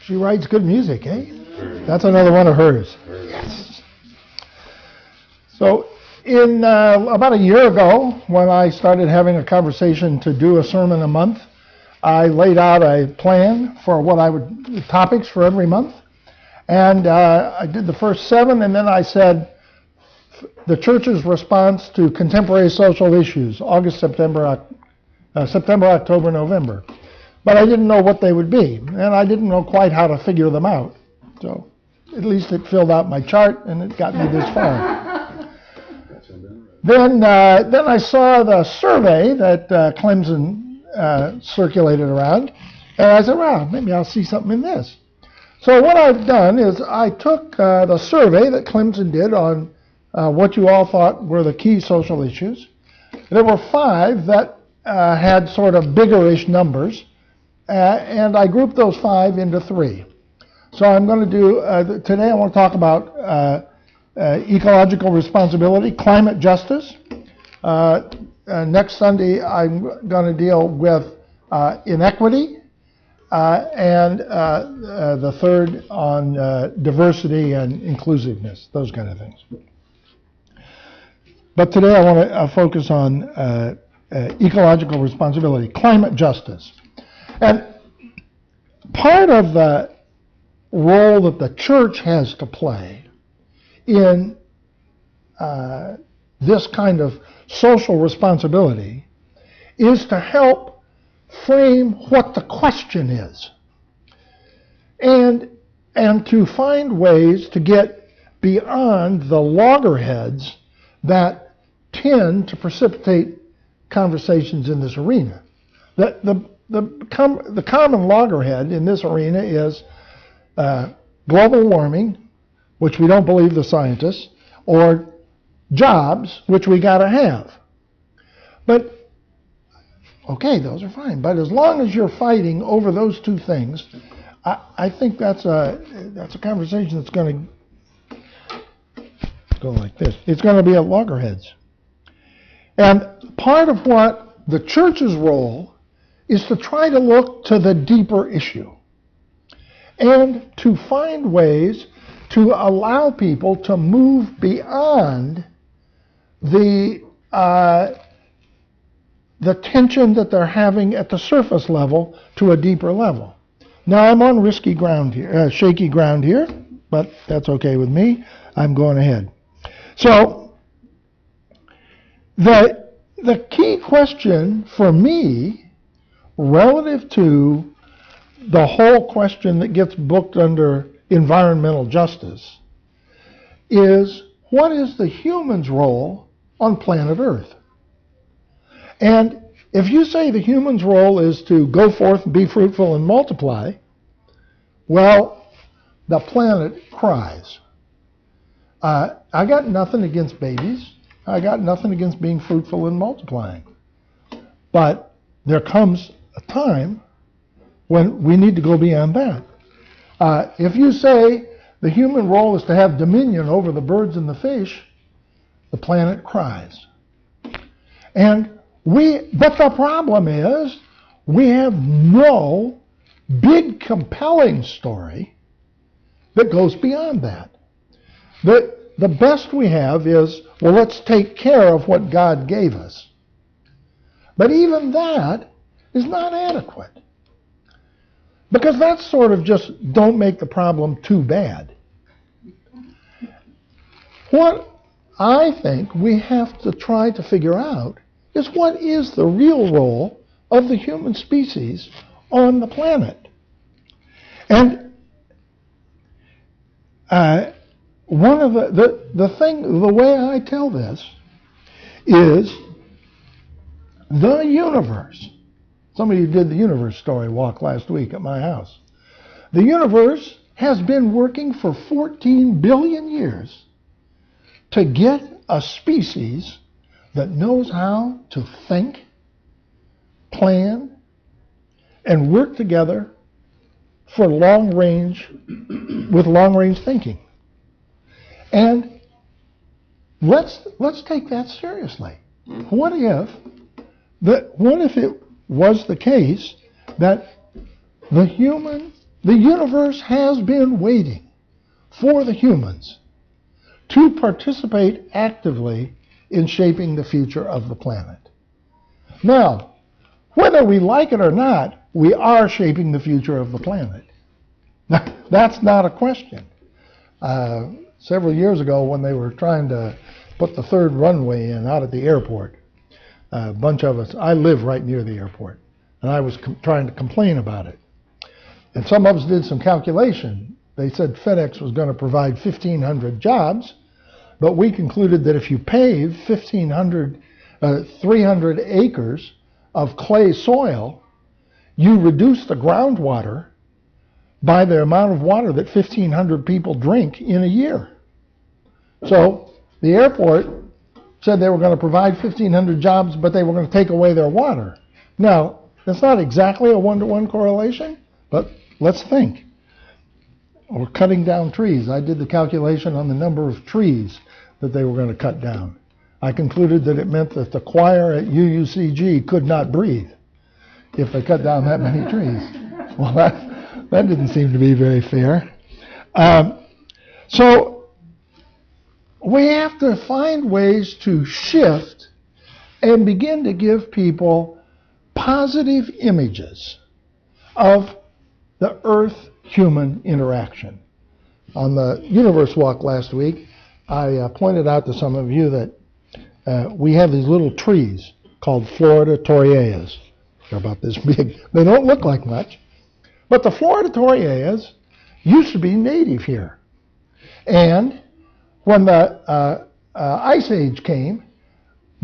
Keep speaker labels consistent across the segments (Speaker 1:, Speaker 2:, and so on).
Speaker 1: She writes good music, eh? That's another one of hers. Yes. So in about a year ago, when I started having a conversation to do a sermon a month, I laid out a plan for what I would, topics for every month. And I did the first 7, and then I said, the church's response to contemporary social issues, August, September, October, November. But I didn't know what they would be, and I didn't know quite how to figure them out. So at least it filled out my chart, and it got me this far. Then I saw the survey that Clemson circulated around, and I said, well, maybe I'll see something in this. So what I've done is I took the survey that Clemson did on what you all thought were the key social issues. There were 5 that had sort of bigger-ish numbers, and I grouped those 5 into 3. So I'm going to do, today I want to talk about ecological responsibility, climate justice. Next Sunday I'm going to deal with inequity, and the third on diversity and inclusiveness, those kind of things. But today I want to focus on ecological responsibility, climate justice. And part of the role that the church has to play in this kind of social responsibility is to help frame what the question is, and to find ways to get beyond the loggerheads that tend to precipitate conversations in this arena. the common loggerhead in this arena is global warming, which we don't believe the scientists, or jobs, which we got to have. But, okay, those are fine. But as long as you're fighting over those two things, I think that's a conversation that's going to go like this. It's going to be at loggerheads. And part of what the church's role is to try to look to the deeper issue and to find ways to allow people to move beyond the tension that they're having at the surface level to a deeper level. Now, I'm on risky ground here, shaky ground here, but that's okay with me. I'm going ahead. So, the key question for me, relative to the whole question that gets booked under environmental justice, is what is the human's role on planet Earth? And if you say the human's role is to go forth and be fruitful and multiply, well, the planet cries. I got nothing against babies. I got nothing against being fruitful and multiplying. But there comes a time when we need to go beyond that. If you say the human role is to have dominion over the birds and the fish, the planet cries. But the problem is, we have no big compelling story that goes beyond that. The best we have is, well, let's take care of what God gave us. But even that is not adequate. Because that's sort of just don't make the problem too bad. What I think we have to try to figure out is what is the real role of the human species on the planet. And one of the way I tell this is the universe. Some of you did the universe story walk last week at my house. The universe has been working for 14 billion years to get a species that knows how to think, plan, and work together for with long-range thinking. And let's take that seriously. What if it was the case that the universe has been waiting for the humans to participate actively in shaping the future of the planet? Now, whether we like it or not, we are shaping the future of the planet. That's not a question. Several years ago, when they were trying to put the third runway in out at the airport, a bunch of us, I live right near the airport, and I was trying to complain about it. And some of us did some calculation. They said FedEx was going to provide 1,500 jobs, but we concluded that if you pave 300 acres of clay soil, you reduce the groundwater by the amount of water that 1,500 people drink in a year. So the airport said they were going to provide 1,500 jobs, but they were going to take away their water. Now, that's not exactly a one-to-one correlation, but let's think. Or cutting down trees. I did the calculation on the number of trees that they were going to cut down. I concluded that it meant that the choir at UUCG could not breathe if they cut down that many trees. Well, that didn't seem to be very fair. So we have to find ways to shift and begin to give people positive images of the Earth-human interaction. On the Universe Walk last week, I pointed out to some of you that we have these little trees called Florida torreillas. They're about this big. They don't look like much. But the Florida torreillas used to be native here. And when the Ice Age came,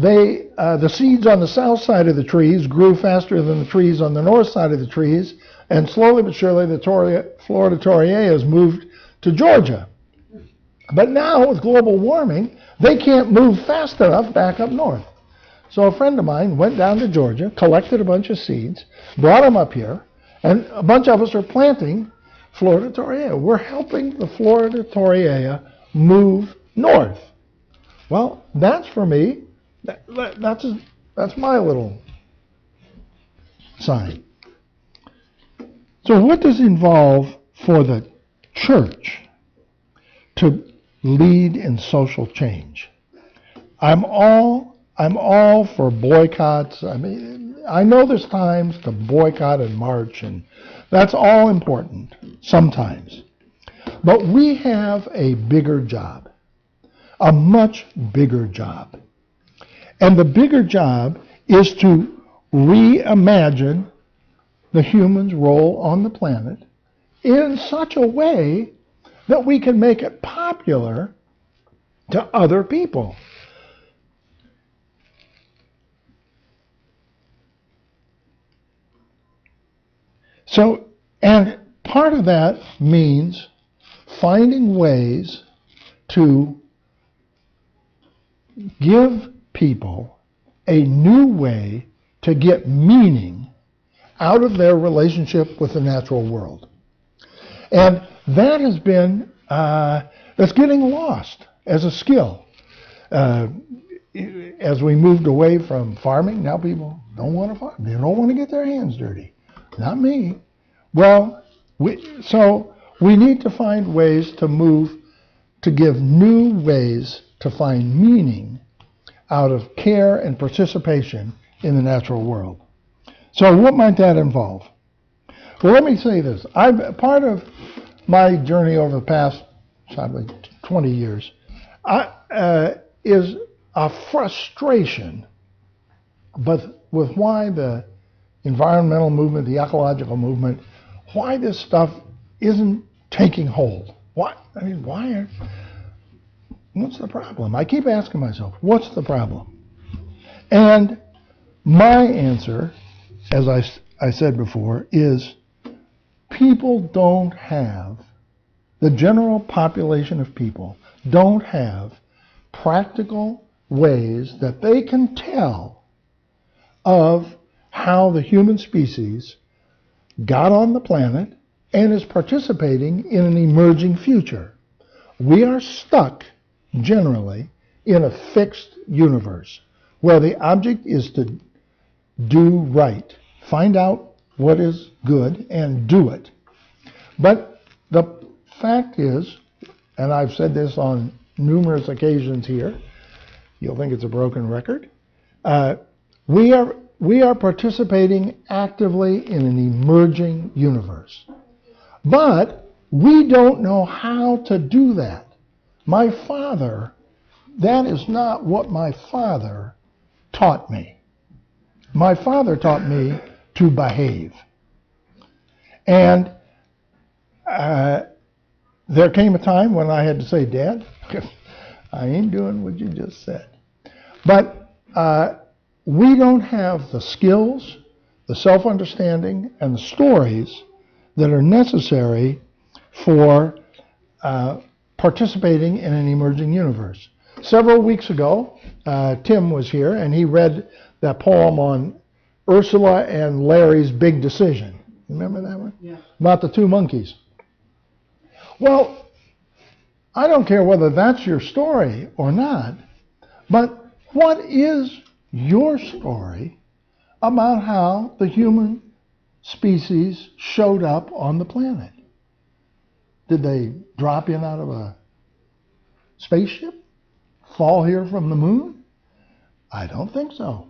Speaker 1: the seeds on the south side of the trees grew faster than the trees on the north side of the trees, and slowly but surely the Florida torreillas moved to Georgia. But now with global warming, they can't move fast enough back up north. So a friend of mine went down to Georgia, collected a bunch of seeds, brought them up here, and a bunch of us are planting Florida torreilla. We're helping the Florida torreilla move north. Well, that's for me. That's my little sign. So what does it involve for the church to lead in social change? I'm all for boycotts. I mean, I know there's times to boycott and march, and that's all important sometimes. But we have a bigger job, a much bigger job. And the bigger job is to reimagine the human's role on the planet in such a way that we can make it popular to other people. So, and part of that means finding ways to give people a new way to get meaning out of their relationship with the natural world. And that has been, that's getting lost as a skill. As we moved away from farming, now people don't want to farm. They don't want to get their hands dirty. Not me. Well, so we need to find ways to move, to give new ways to find meaning out of care and participation in the natural world. So what might that involve? Well, let me say this. Part of my journey over the past, sadly, 20 years is a frustration but with why the environmental movement, the ecological movement, why this stuff isn't taking hold. Why? I mean, what's the problem? I keep asking myself, what's the problem? And my answer, as I said before, is people don't have, the general population of people don't have practical ways that they can tell of how the human species got on the planet and is participating in an emerging future. We are stuck, generally, in a fixed universe where the object is to do right, find out what is good and do it. But the fact is, and I've said this on numerous occasions here, you'll think it's a broken record, we are participating actively in an emerging universe. But we don't know how to do that. My father, that is not what my father taught me. My father taught me to behave. And there came a time when I had to say, Dad, I ain't doing what you just said. But we don't have the skills, the self-understanding, and the stories that are necessary for participating in an emerging universe. Several weeks ago, Tim was here, and he read that poem on Ursula and Larry's big decision. Remember that one? Yeah. About the two monkeys. Well, I don't care whether that's your story or not, but what is your story about how the human species showed up on the planet? Did they drop in out of a spaceship? Fall here from the moon? I don't think so.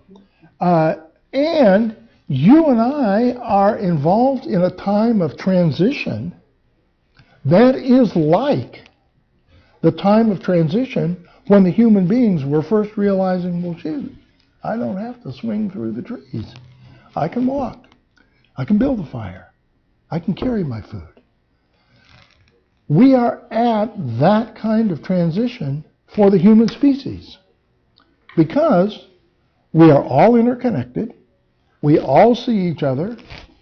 Speaker 1: And you and I are involved in a time of transition that is like the time of transition when the human beings were first realizing, well, shoot, I don't have to swing through the trees. I can walk. I can build a fire. I can carry my food. We are at that kind of transition for the human species because We are all interconnected. We all see each other.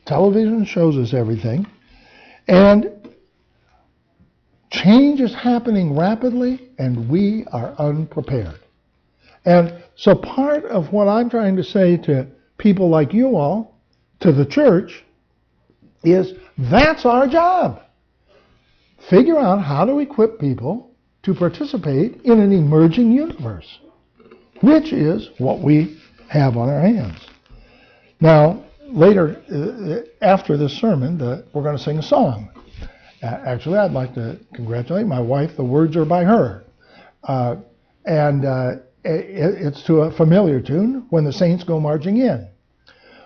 Speaker 1: Television shows us everything. And change is happening rapidly, and we are unprepared. And so part of what I'm trying to say to people like you all, to the church, is that's our job. Figure out how to equip people to participate in an emerging universe, which is what we have on our hands. Now, later, after this sermon, we're going to sing a song. Actually, I'd like to congratulate my wife. The words are by her. It's to a familiar tune, When the Saints Go Marching In.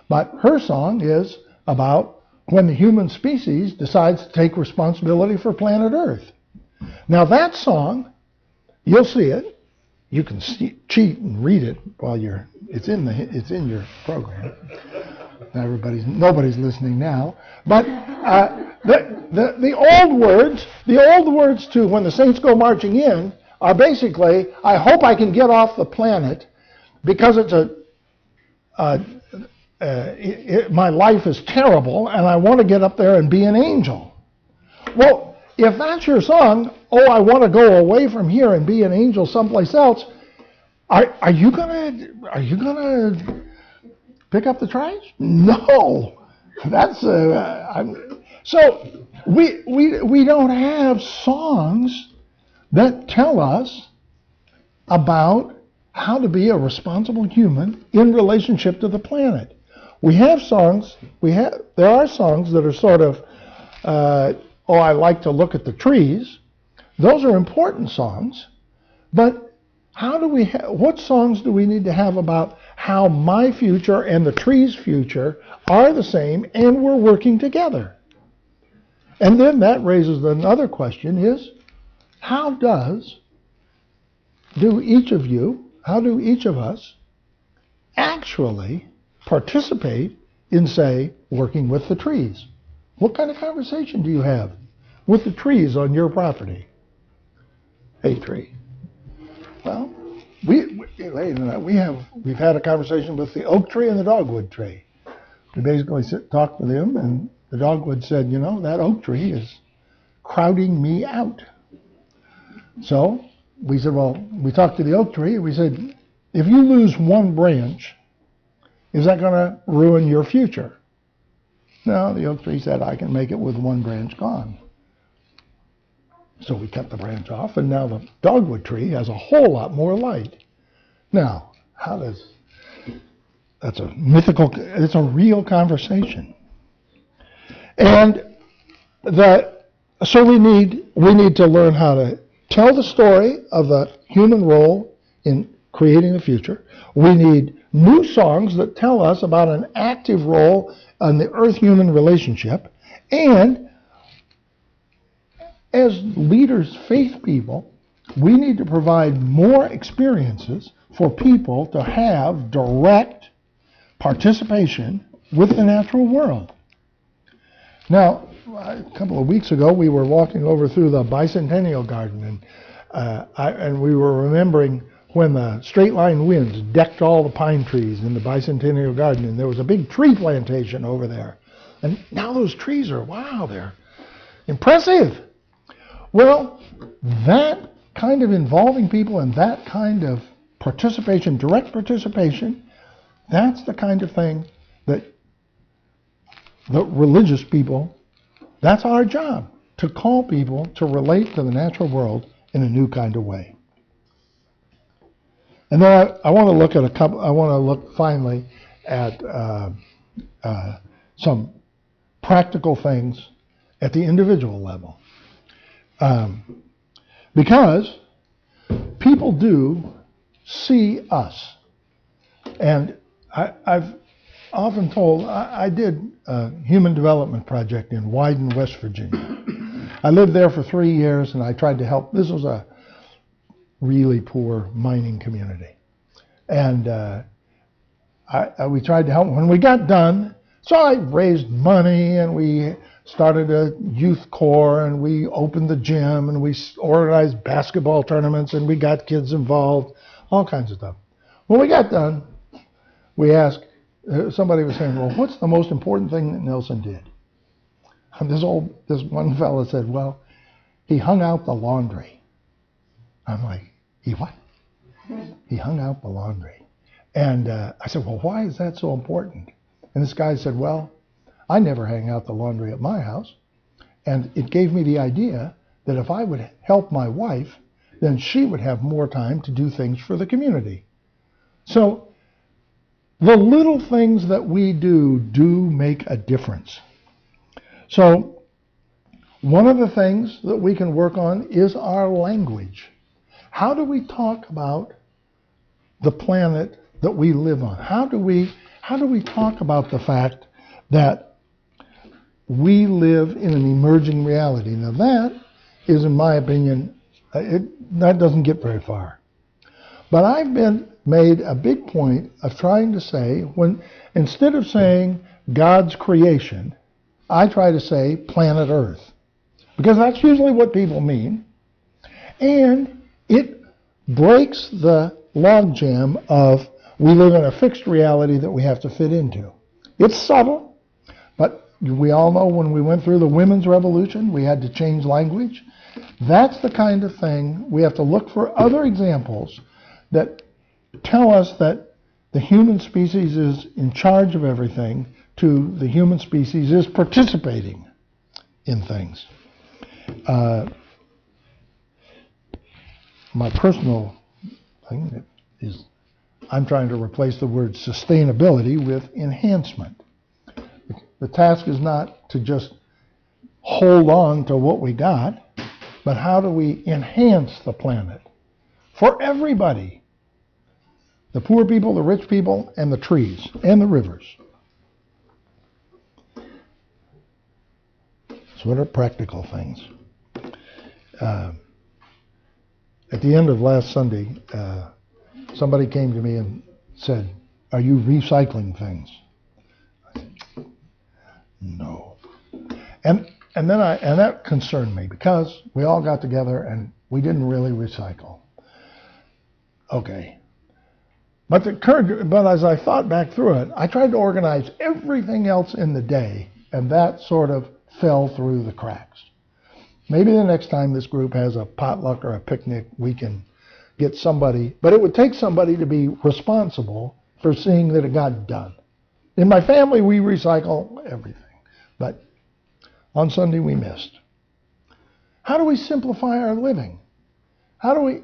Speaker 1: But her song is about when the human species decides to take responsibility for planet Earth. Now that song, you'll see it. You can cheat and read it while it's in your program. Nobody's listening now. But the old words to When the Saints Go Marching In are basically, I hope I can get off the planet because my life is terrible and I want to get up there and be an angel. Well, if that's your song, oh, I want to go away from here and be an angel someplace else, are you gonna pick up the trash? No. That's so we don't have songs that tell us about how to be a responsible human in relationship to the planet. We have songs. There are songs that are sort of, oh, I like to look at the trees. Those are important songs, but what songs do we need to have about how my future and the tree's future are the same and we're working together? And then that raises another question is, how do each of us actually participate in, say, working with the trees? What kind of conversation do you have with the trees on your property? Hey, tree. Well, we've had a conversation with the oak tree and the dogwood tree. We basically talked to them, and the dogwood said, you know, that oak tree is crowding me out. So we said, well, we talked to the oak tree, and we said, if you lose one branch, is that going to ruin your future? No, the oak tree said, I can make it with one branch gone. So we cut the branch off, and now the dogwood tree has a whole lot more light. Now, that's a mythical, it's a real conversation. And so we need to learn how to tell the story of the human role in creating the future. We need new songs that tell us about an active role in the Earth-human relationship. And as leaders, faith people, we need to provide more experiences for people to have direct participation with the natural world. Now, a couple of weeks ago, we were walking over through the bicentennial garden, and we were remembering when the straight line winds decked all the pine trees in the bicentennial garden, and there was a big tree plantation over there. And now those trees are, wow, they're impressive. Well, that kind of involving people and that kind of participation, direct participation, that's the kind of thing that the religious people, that's our job, to call people to relate to the natural world in a new kind of way. And then I want to look finally at some practical things at the individual level. Because people do see us. And I've often told, I did a human development project in Wyden, West Virginia. I lived there for 3 years, and I tried to help. This was a really poor mining community. And we tried to help. When we got done, so I raised money, and we started a youth corps, and we opened the gym, and we organized basketball tournaments, and we got kids involved, all kinds of stuff. When we got done, we asked, somebody was saying, well, what's the most important thing that Nelson did? And this one fellow said, well, he hung out the laundry. I'm like, he what? He hung out the laundry. And I said, well, why is that so important? And this guy said, well, I never hang out the laundry at my house. And it gave me the idea that if I would help my wife, then she would have more time to do things for the community. So the little things that we do make a difference. So one of the things that we can work on is our language. How do we talk about the planet that we live on? How do we talk about the fact that we live in an emerging reality? Now that is, in my opinion, that doesn't get very far. But I've made a big point of trying to say, when instead of saying God's creation, I try to say planet Earth, because that's usually what people mean, and it breaks the logjam of we live in a fixed reality that we have to fit into. It's subtle, but we all know when we went through the women's revolution, we had to change language. That's the kind of thing we have to look for other examples that tell us that the human species is in charge of everything to the human species is participating in things. My personal thing is I'm trying to replace the word sustainability with enhancement. The task is not to just hold on to what we got, but how do we enhance the planet for everybody? The poor people, the rich people, and the trees, and the rivers. So what are practical things? At the end of last Sunday, somebody came to me and said, are you recycling things? I said, no. And that concerned me because we all got together and we didn't really recycle. Okay. But as I thought back through it, I tried to organize everything else in the day, and that sort of fell through the cracks. Maybe the next time this group has a potluck or a picnic, we can get somebody, but it would take somebody to be responsible for seeing that it got done. In my family, we recycle everything, but on Sunday we missed. How do we simplify our living? How do we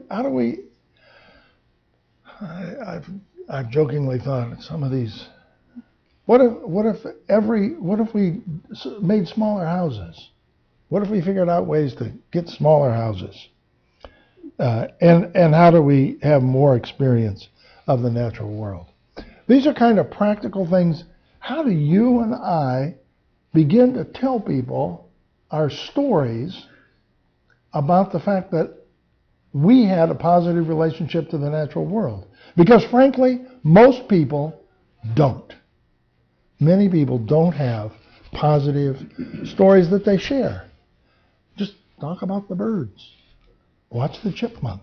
Speaker 1: I've jokingly thought some of these. What if we made smaller houses? What if we figured out ways to get smaller houses? And how do we have more experience of the natural world? These are kind of practical things. How do you and I begin to tell people our stories about the fact that we had a positive relationship to the natural world? Because frankly, most people don't. Many people don't have positive stories that they share. Just talk about the birds. Watch the chipmunk.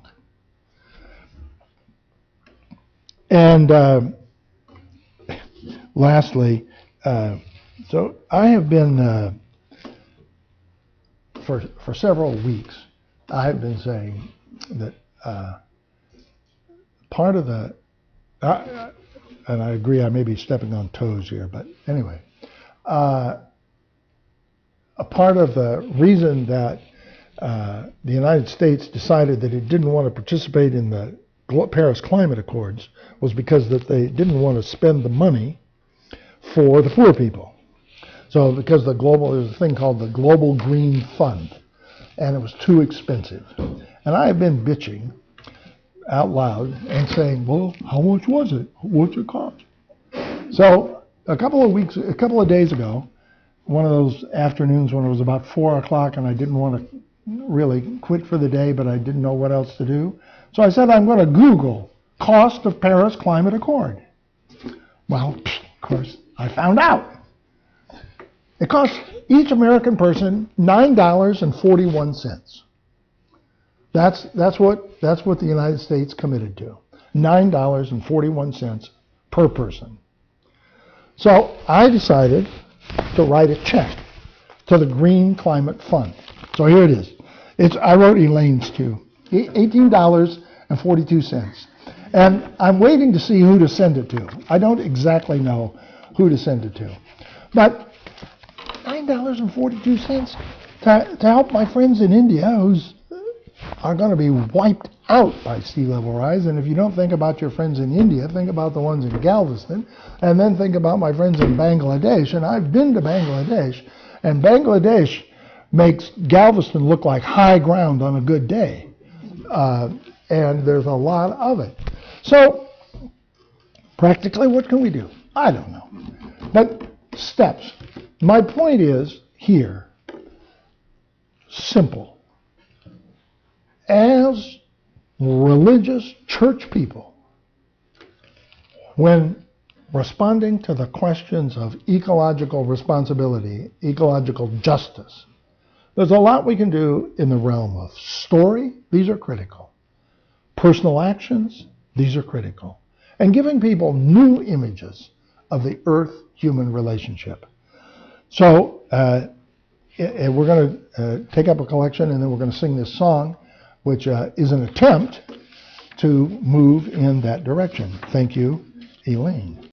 Speaker 1: And lastly, so I have been, for several weeks, I have been saying that part of the, and I agree I may be stepping on toes here, but anyway, a part of the reason that the United States decided that it didn't want to participate in the Paris Climate Accords was because that they didn't want to spend the money for the poor people. So because there's a thing called the Global Green Fund, and it was too expensive. And I have been bitching out loud and saying, well, how much was it? What's it cost? So a couple of days ago, one of those afternoons when it was about 4 o'clock and I didn't want to really quit for the day, but I didn't know what else to do. So I said, I'm going to Google cost of Paris Climate Accord. Well, of course, I found out. It costs each American person $9.41. That's what the United States committed to. $9.41 per person. So I decided to write a check to the Green Climate Fund. So here it is. I wrote Elaine's too. $18.42. And I'm waiting to see who to send it to. I don't exactly know who to send it to. But $9.42 to help my friends in India who are going to be wiped out by sea level rise. And if you don't think about your friends in India, think about the ones in Galveston, and then think about my friends in Bangladesh. And I've been to Bangladesh, and Bangladesh makes Galveston look like high ground on a good day. And there's a lot of it. So, practically, what can we do? I don't know. But steps. My point is here, simple. As religious church people, when responding to the questions of ecological responsibility, ecological justice, there's a lot we can do in the realm of story. These are critical. Personal actions. These are critical. And giving people new images of the Earth-human relationship. So we're going to take up a collection, and then we're going to sing this song, which is an attempt to move in that direction. Thank you, Elaine.